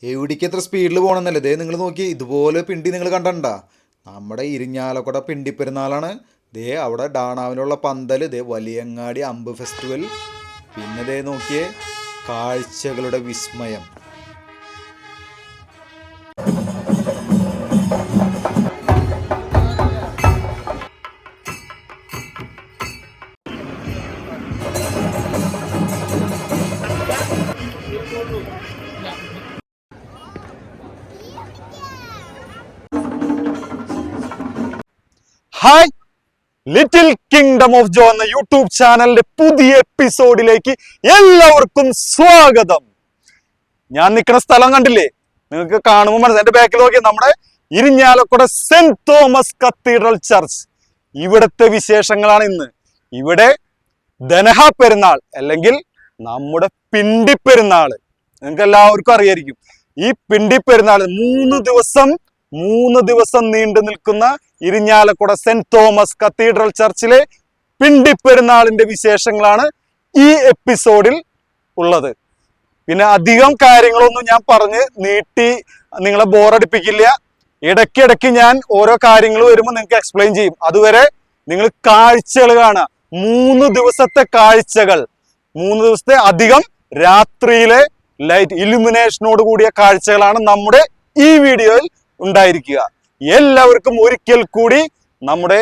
എവിടേക്ക് എത്ര സ്പീഡിൽ പോകണമെന്നല്ലേ? ദേ നിങ്ങൾ നോക്കി, ഇതുപോലെ പിണ്ടി നിങ്ങൾ കണ്ടണ്ട. നമ്മുടെ ഇരിഞ്ഞാലക്കുട പിണ്ടി പെരുന്നാളാണ്. ദേ അവിടെ ഡാണാവിനുള്ള പന്തൽ, ദേ വലിയങ്ങാടി അമ്പ് ഫെസ്റ്റിവൽ, പിന്നെ ദേ നോക്കിയേ കാഴ്ചകളുടെ വിസ്മയം. ഹായ്, ലിറ്റിൽ കിങ്ഡം ഓഫ് ജോ എന്ന യൂട്യൂബ് ചാനലിന്റെ പുതിയ എപ്പിസോഡിലേക്ക് എല്ലാവർക്കും സ്വാഗതം. ഞാൻ നിൽക്കുന്ന സ്ഥലം കണ്ടില്ലേ? നിങ്ങൾക്ക് കാണുമ്പോൾ മനസ്സിലായി. എന്റെ ബാക്കിൽ നോക്കിയാൽ നമ്മുടെ Irinjalakuda saint Thomas cathedral church. ഇവിടുത്തെ വിശേഷങ്ങളാണ് ഇന്ന്. ഇവിടെ ദനഹ പെരുന്നാൾ അല്ലെങ്കിൽ നമ്മുടെ പിണ്ടി പെരുന്നാൾ നിങ്ങൾക്ക് എല്ലാവർക്കും അറിയായിരിക്കും. ഈ പിണ്ടി പെരുന്നാൾ മൂന്ന് ദിവസം നീണ്ടു നിൽക്കുന്ന ഇരിഞ്ഞാലക്കുട സെന്റ് തോമസ് കത്തീഡ്രൽ ചർച്ചിലെ പിണ്ടി പെരുന്നാളിന്റെ വിശേഷങ്ങളാണ് ഈ എപ്പിസോഡിൽ ഉള്ളത്. പിന്നെ അധികം കാര്യങ്ങളൊന്നും ഞാൻ പറഞ്ഞ് നീട്ടി നിങ്ങളെ ബോറടിപ്പിക്കില്ല. ഇടയ്ക്കിടയ്ക്ക് ഞാൻ ഓരോ കാര്യങ്ങൾ വരുമ്പോൾ നിങ്ങൾക്ക് എക്സ്പ്ലെയിൻ ചെയ്യും. അതുവരെ നിങ്ങൾ കാഴ്ചകൾ കാണുക. 3 ദിവസത്തെ കാഴ്ചകൾ, 3 ദിവസത്തെ അധികം രാത്രിയിലെ ലൈറ്റ് ഇലുമിനേഷനോട് കൂടിയ കാഴ്ചകളാണ് നമ്മുടെ ഈ വീഡിയോയിൽ ഉണ്ടായിരിക്കുക. എല്ലാവർക്കും ഒരിക്കൽ കൂടി നമ്മുടെ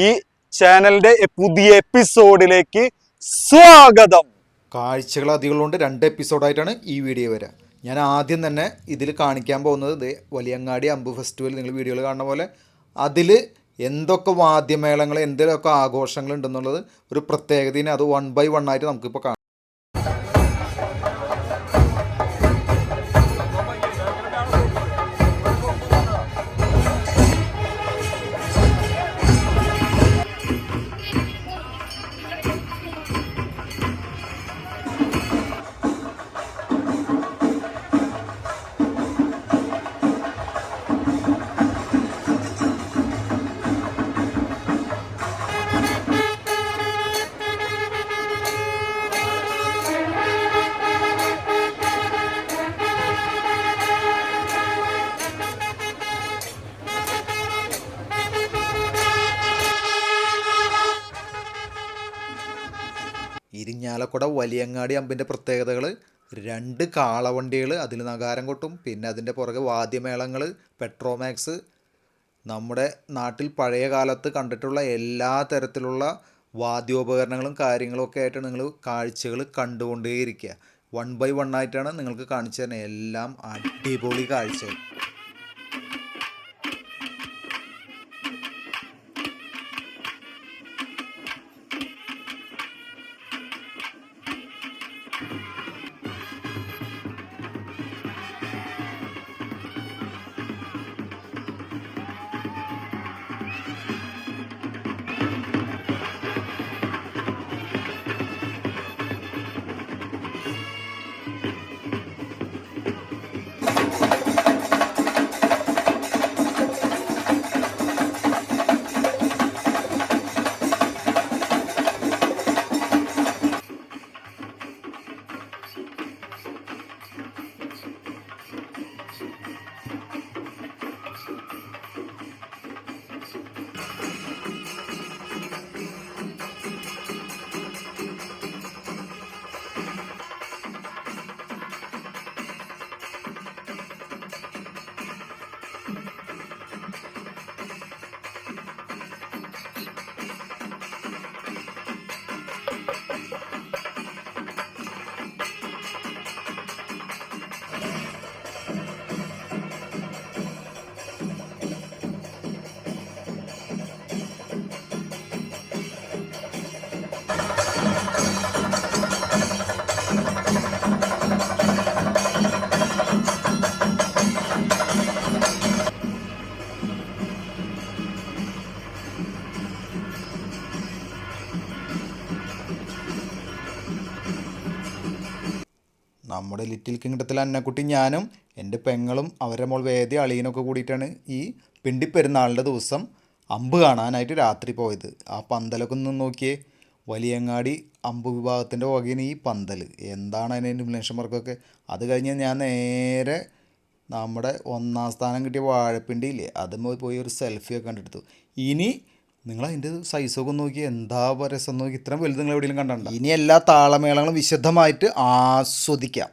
ഈ ചാനലിന്റെ പുതിയ എപ്പിസോഡിലേക്ക് സ്വാഗതം. കാഴ്ചകൾ അധികമുള്ളതുകൊണ്ട് 2 എപ്പിസോഡായിട്ടാണ് ഈ വീഡിയോ വരിക. ഞാൻ ആദ്യം തന്നെ ഇതിൽ കാണിക്കാൻ പോകുന്നത് ദേ വലിയങ്ങാടി അമ്പ് ഫെസ്റ്റിവൽ. നിങ്ങൾ വീഡിയോയിൽ കാണുന്ന പോലെ അതിൽ എന്തൊക്കെ വാദ്യമേളങ്ങൾ, എന്തെങ്കിലുമൊക്കെ ആഘോഷങ്ങൾ ഉണ്ടെന്നുള്ളത് ഒരു പ്രത്യേകതയാണ്. അത് 1 by 1 ആയിട്ട് നമുക്കിപ്പോൾ കാണാം. ഇരിഞ്ഞാലക്കുട വലിയങ്ങാടി അമ്പിൻ്റെ പ്രത്യേകതകൾ: 2 കാളവണ്ടികൾ, അതിൽ നഗാരം കൊട്ടും. പിന്നെ അതിൻ്റെ പുറകെ വാദ്യമേളങ്ങൾ, പെട്രോമാക്സ്, നമ്മുടെ നാട്ടിൽ പഴയ കാലത്ത് കണ്ടിട്ടുള്ള എല്ലാ തരത്തിലുള്ള വാദ്യോപകരണങ്ങളും കാര്യങ്ങളൊക്കെ ആയിട്ട് നിങ്ങൾ കാഴ്ചകൾ കണ്ടുകൊണ്ടേയിരിക്കുക. 1 by 1 ആയിട്ടാണ് നിങ്ങൾക്ക് കാണിച്ചു തരുന്നത്. എല്ലാം അടിപൊളി കാഴ്ചകൾ. നമ്മുടെ ലിറ്റിൽ കിങ്ഡത്തിൽ അന്നക്കുട്ടി, ഞാനും എൻ്റെ പെങ്ങളും അവരുടെ മോൾ വേദി അളിയനൊക്കെ കൂടിയിട്ടാണ് ഈ പിണ്ടി പെരുന്നാളിൻ്റെ ദിവസം അമ്പ് കാണാനായിട്ട് രാത്രി പോയത്. ആ പന്തലൊക്കെ ഒന്ന് നോക്കിയേ. വലിയങ്ങാടി അമ്പ് വിഭാഗത്തിൻ്റെ വകയാണ് ഈ പന്തൽ. എന്താണ് അതിൻ്റെ ഇലുമിനേഷൻ വർക്കൊക്കെ. അത് കഴിഞ്ഞ് ഞാൻ നേരെ നമ്മുടെ 1ാം സ്ഥാനം കിട്ടിയ വാഴപ്പിണ്ടി ഇല്ലേ, അതുമ്പോൾ പോയി ഒരു സെൽഫിയൊക്കെ കണ്ടെടുത്തു. ഇനി നിങ്ങൾ അതിൻ്റെ സൈസൊക്കെ നോക്കി, എന്താ രസം നോക്കി, ഇത്രയും വലുത് നിങ്ങൾ എവിടെയെങ്കിലും കണ്ടിട്ടുണ്ടോ? ഇനി എല്ലാ താളമേളങ്ങളും വിശദമായിട്ട് ആസ്വദിക്കാം.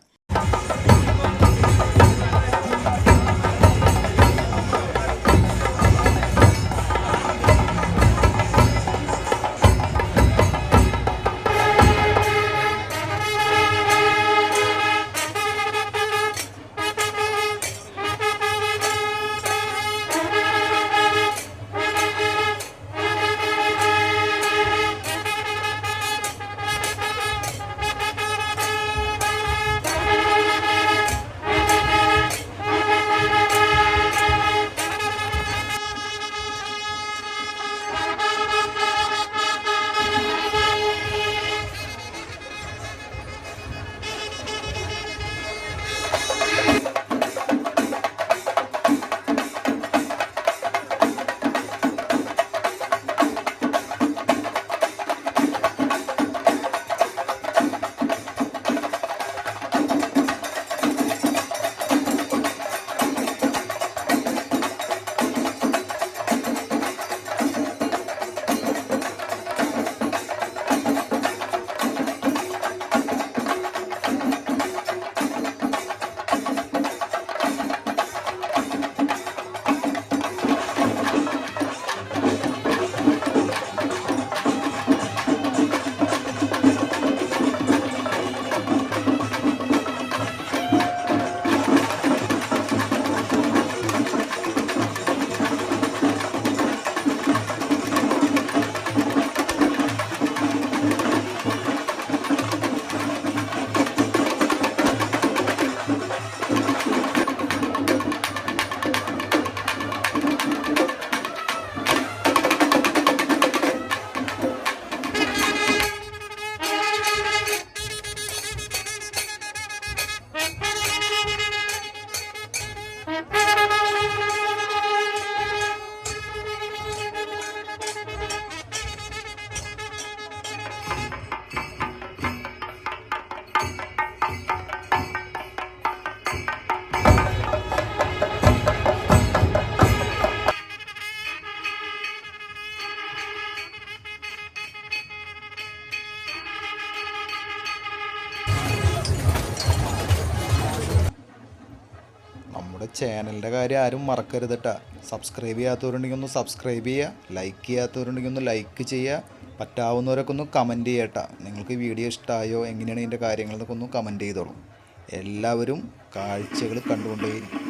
നമ്മുടെ ചാനലിൻ്റെ കാര്യം ആരും മറക്കരുത് കേട്ടോ. സബ്സ്ക്രൈബ് ചെയ്യാത്തവരുണ്ടെങ്കിൽ ഒന്ന് സബ്സ്ക്രൈബ് ചെയ്യുക, ലൈക്ക് ചെയ്യാത്തവരുണ്ടെങ്കിൽ ഒന്ന് ലൈക്ക് ചെയ്യുക, പറ്റാവുന്നവരൊക്കെ ഒന്ന് കമൻറ്റ് ചെയ്യുക കേട്ടോ. നിങ്ങൾക്ക് വീഡിയോ ഇഷ്ടമായോ, എങ്ങനെയാണ് ഇതിൻ്റെ കാര്യങ്ങളെന്നൊക്കെ ഒന്ന് കമൻറ്റ് ചെയ്തോളൂ. എല്ലാവരും കാഴ്ചകൾ കണ്ടുകൊണ്ടേയിരിക്കും.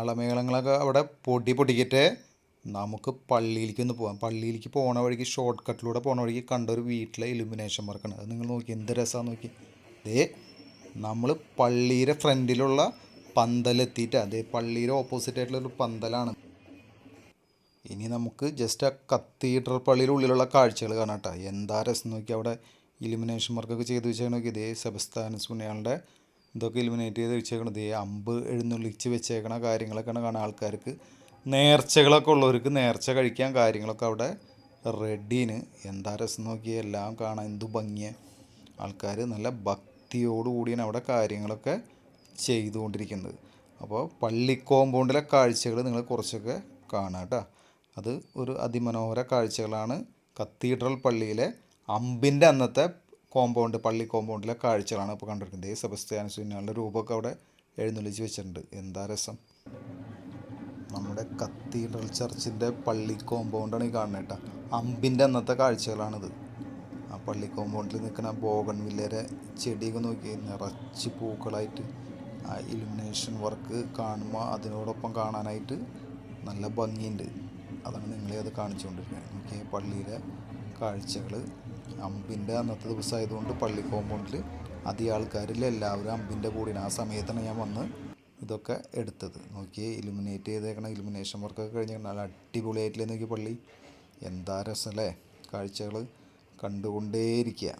താളമേളങ്ങളൊക്കെ അവിടെ പൊട്ടിക്കട്ടെ. നമുക്ക് പള്ളിയിലേക്ക് ഒന്ന് പോകാം. പള്ളിയിലേക്ക് പോണ വഴിക്ക് ഷോർട്ട് കട്ടിലൂടെ പോണ വഴിക്ക് കണ്ടൊരു വീട്ടിലെ ഇലുമിനേഷൻ വർക്കാണ്. അത് നിങ്ങൾ നോക്കി, എന്ത് രസമാണെന്ന് നോക്കി. അതേ നമ്മൾ പള്ളിയുടെ ഫ്രണ്ടിലുള്ള പന്തലെത്തിയിട്ട്, അതേ പള്ളിയുടെ ഓപ്പോസിറ്റ് ആയിട്ടുള്ളൊരു പന്തലാണ്. ഇനി നമുക്ക് ജസ്റ്റ് ആ കത്തീഡ്രൽ പള്ളിയുടെ ഉള്ളിലുള്ള കാഴ്ചകൾ കാണാം കേട്ടോ. എന്താ രസം നോക്കി. അവിടെ ഇലുമിനേഷൻ വർക്കൊക്കെ ചെയ്ത് വെച്ചേക്കണ നോക്കി. ഇതേ സെബസ്ത്യാനോസ് പുണ്യാളൻ്റെ ഇതൊക്കെ ഇലുമിനേറ്റ് ചെയ്ത് വെച്ചേക്കണം. ഇതേ അമ്പ് എഴുന്നള്ളിച്ച് വെച്ചേക്കണ കാര്യങ്ങളൊക്കെയാണ് കാണാൻ. ആൾക്കാർക്ക് നേർച്ചകളൊക്കെ ഉള്ളവർക്ക് നേർച്ച കഴിക്കാൻ കാര്യങ്ങളൊക്കെ അവിടെ റെഡീന്. എന്താ രസം നോക്കി. എല്ലാം കാണാൻ എന്തു ഭംഗിയ. ആൾക്കാർ നല്ല ഭക്തിയോടുകൂടിയാണ് അവിടെ കാര്യങ്ങളൊക്കെ ചെയ്തുകൊണ്ടിരിക്കുന്നത്. അപ്പോൾ പള്ളി കോമ്പൗണ്ടിലെ കാഴ്ചകൾ നിങ്ങൾ കുറച്ചൊക്കെ കാണാം കേട്ടോ. അത് ഒരു അതിമനോഹര കാഴ്ചകളാണ്. കത്തീഡ്രൽ പള്ളിയിലെ അമ്പിൻ്റെ അന്നത്തെ കോമ്പൗണ്ട്, പള്ളി കോമ്പൗണ്ടിലെ കാഴ്ചകളാണ് ഇപ്പോൾ കണ്ടിരിക്കുന്നത്. ഈ സെബസ്ത്യാനോസ് പുണ്യാളൻ്റെ രൂപമൊക്കെ അവിടെ എഴുന്നള്ളിച്ച് വെച്ചിട്ടുണ്ട്. എന്താ രസം. നമ്മുടെ കത്തീഡ്രൽ ചർച്ചിൻ്റെ പള്ളി കോമ്പൗണ്ടാണ് ഈ കാണുന്നത് കേട്ടോ. അമ്പിൻ്റെ അന്നത്തെ കാഴ്ചകളാണിത്. ആ പള്ളി കോമ്പൗണ്ടിൽ നിൽക്കുന്ന ബോഗൺവില്ലയുടെ ചെടിയൊക്കെ നോക്കി, നിറച്ച് പൂക്കളായിട്ട്. ആ ഇലുമിനേഷൻ വർക്ക് കാണുമ്പോൾ അതിനോടൊപ്പം കാണാനായിട്ട് നല്ല ഭംഗിയുണ്ട്. അതാണ് നിങ്ങളെ അത് കാണിച്ചുകൊണ്ടിരിക്കുന്നത്. നോക്കിയ പള്ളിയിലെ കാഴ്ചകൾ. അമ്പിൻ്റെ അന്നത്തെ ദിവസമായതുകൊണ്ട് പള്ളി കോമ്പൗണ്ടിൽ അധികം ആൾക്കാരില്ല, എല്ലാവരും അമ്പിൻ്റെ കൂടിയാണ്. ആ സമയത്താണ് ഞാൻ വന്ന് ഇതൊക്കെ എടുത്തത്. നോക്കിയേ ഇലുമിനേറ്റ് ചെയ്തേക്കണം. ഇലുമിനേഷൻ വർക്കൊക്കെ കഴിഞ്ഞ് നല്ല അടിപൊളിയായിട്ടില്ലേ നോക്കി പള്ളി. എന്താ രസമല്ലേ. കാഴ്ചകൾ കണ്ടുകൊണ്ടേയിരിക്കുക.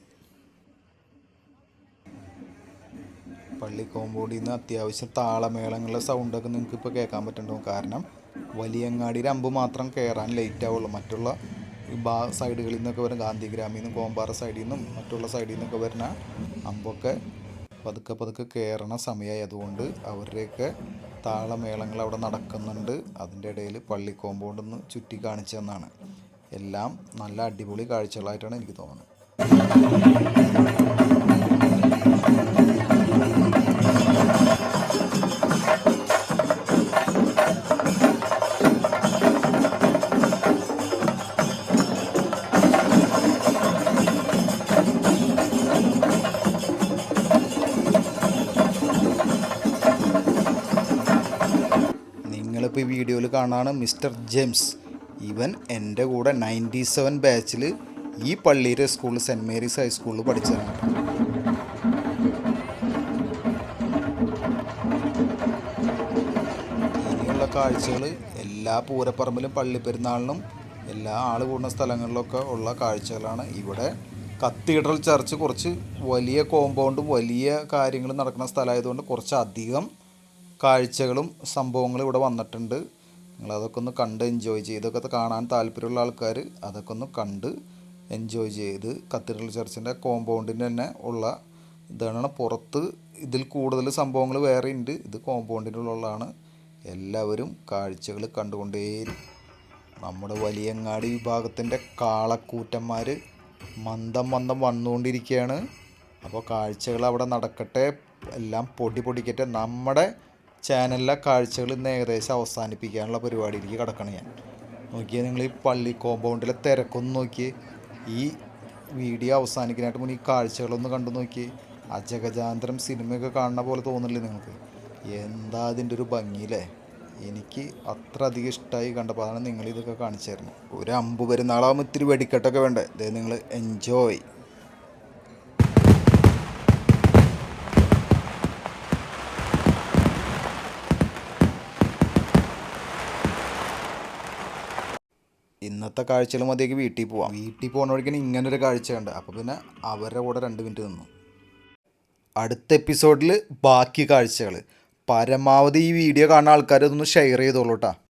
പള്ളി കോമ്പൗണ്ടിൽ നിന്ന് അത്യാവശ്യം താളമേളങ്ങളുടെ സൗണ്ടൊക്കെ നിങ്ങൾക്ക് ഇപ്പോൾ കേൾക്കാൻ പറ്റുന്നുണ്ടാവും. കാരണം വലിയങ്ങാടിയുടെ അമ്പ് മാത്രം കയറാൻ ലേറ്റ് ആവുള്ളൂ. മറ്റുള്ള സൈഡുകളിൽ നിന്നൊക്കെ വരുന്ന ഗാന്ധിഗ്രാമിൽ നിന്നും കോമ്പാറ സൈഡിൽ നിന്നും മറ്റുള്ള സൈഡിൽ നിന്നൊക്കെ വരുന്ന അമ്പൊക്കെ പതുക്കെ കയറണ സമയമായി. അതുകൊണ്ട് അവരുടെയൊക്കെ താളമേളങ്ങൾ അവിടെ നടക്കുന്നുണ്ട്. അതിൻ്റെ ഇടയിൽ പള്ളി കോമ്പൗണ്ടിൽ നിന്ന് ചുറ്റി കാണിച്ചു തന്നാണ്. എല്ലാം നല്ല അടിപൊളി കാഴ്ചകളായിട്ടാണ് എനിക്ക് തോന്നുന്നത്. നിങ്ങളിപ്പോൾ ഈ വീഡിയോയിൽ കാണാണ് മിസ്റ്റർ ജെയിംസ്. ഇവൻ എൻ്റെ കൂടെ 97 ബാച്ചിൽ ഈ പള്ളിയിലെ സ്കൂളിൽ സെൻറ്റ് മേരീസ് ഹൈസ്കൂളിൽ പഠിച്ചതാണ്. ഇനിയുള്ള കാഴ്ചകൾ എല്ലാ പൂരപ്പറമ്പിലും പള്ളിപ്പെരുന്നാളിനും എല്ലാ ആൾ കൂടുന്ന സ്ഥലങ്ങളിലൊക്കെ ഉള്ള കാഴ്ചകളാണ്. ഇവിടെ കത്തീഡ്രൽ ചർച്ച് കുറച്ച് വലിയ കോമ്പൗണ്ടും വലിയ കാര്യങ്ങളും നടക്കുന്ന സ്ഥലമായതുകൊണ്ട് കുറച്ചധികം കാഴ്ചകളും സംഭവങ്ങളും ഇവിടെ വന്നിട്ടുണ്ട്. നിങ്ങളതൊക്കെ ഒന്ന് കണ്ട് എൻജോയ് ചെയ്ത്, ഇതൊക്കെ കാണാൻ താല്പര്യമുള്ള ആൾക്കാർ അതൊക്കെ ഒന്ന് കണ്ട് എൻജോയ് ചെയ്ത്. കത്തീഡ്രൽ ചർച്ചിൻ്റെ കോമ്പൗണ്ടിന് തന്നെ ഉള്ള ഇതാണ്. പുറത്ത് ഇതിൽ കൂടുതൽ സംഭവങ്ങൾ വേറെ ഉണ്ട്. ഇത് കോമ്പൗണ്ടിനുള്ളതാണ്. എല്ലാവരും കാഴ്ചകൾ കണ്ടുകൊണ്ടേയിരിക്കും. നമ്മുടെ വലിയങ്ങാടി വിഭാഗത്തിൻ്റെ കാളക്കൂറ്റന്മാർ മന്ദം വന്നുകൊണ്ടിരിക്കുകയാണ്. അപ്പോൾ കാഴ്ചകൾ അവിടെ നടക്കട്ടെ, എല്ലാം പൊടിക്കട്ടെ. നമ്മുടെ ചാനലിലെ കാഴ്ചകൾ ഇന്ന് ഏകദേശം അവസാനിപ്പിക്കാനുള്ള പരിപാടിയിലേക്ക് കിടക്കണം ഞാൻ. നോക്കിയാൽ നിങ്ങൾ ഈ പള്ളി കോമ്പൗണ്ടിലെ തിരക്കൊന്ന് നോക്കിയേ. ഈ വീഡിയോ അവസാനിക്കാനായിട്ട് മുന്നേ ഈ കാഴ്ചകളൊന്ന് കണ്ടു നോക്കിയേ. അജഗജാന്തരം സിനിമയൊക്കെ കാണുന്ന പോലെ തോന്നില്ലേ നിങ്ങൾക്ക്? എന്താ അതിൻ്റെ ഒരു ഭംഗിയില്ലേ. എനിക്ക് അത്ര അധികം ഇഷ്ടമായി കണ്ടപ്പോൾ അതാണ് നിങ്ങളിതൊക്കെ കാണിച്ചു തരുന്നത്. ഒരു അമ്പ് പെരുന്നാളാകുമ്പോൾ ഇത്തിരി വെടിക്കെട്ടൊക്കെ വേണ്ടേ. ഇതേ നിങ്ങൾ എൻജോയ്. ഇന്നത്തെ കാഴ്ചകൾ മതിയേക്ക് വീട്ടിൽ പോവാം. വീട്ടിൽ പോകുന്ന വഴിക്കാണ് ഇങ്ങനൊരു കാഴ്ച കണ്ട്. അപ്പോൾ പിന്നെ അവരുടെ കൂടെ 2 മിനിറ്റ് നിന്നു. അടുത്ത എപ്പിസോഡിൽ ബാക്കി കാഴ്ചകൾ. പരമാവധി ഈ വീഡിയോ കാണുന്ന ആൾക്കാർ ഇതൊന്ന് ഷെയർ ചെയ്തോളൂ കേട്ടോ.